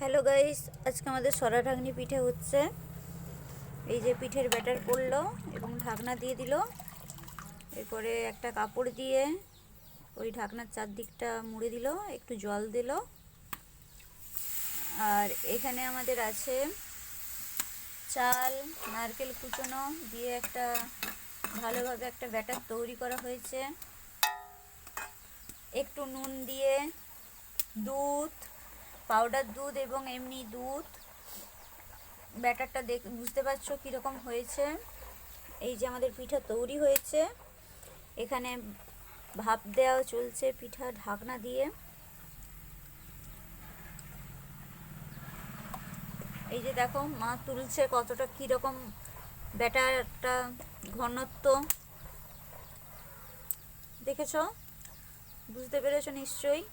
Hello guys, আজকে আমাদের সরা ঢাকনি পিঠে হচ্ছে। এই যে পিঠের ব্যাটার করলো এবং ঢাকনা দিয়ে দিল। এরপরে একটা কাপড় দিয়ে ওই ঢাকনার চারদিকটা মুড়ে দিল, একটু জল দিল। আর এখানে আমাদের আছে চাল, নারকেল কুচনো দিয়ে একটা ভালোভাবে একটা ব্যাটার তৈরি করা হয়েছে। একটু নুন দিয়ে দুধ, পাউডার দুধ এবং এমনি দুধ, ব্যাটারটা বুঝতে পারছো কীরকম হয়েছে। এই যে আমাদের পিঠা তৈরি হয়েছে। এখানে ভাপ দেওয়া চলছে পিঠা ঢাকনা দিয়ে। এই যে দেখো মা তুলছে কতটা কীরকম ব্যাটারটা ঘনত্ব দেখেছো, বুঝতে পেরেছো নিশ্চয়ই।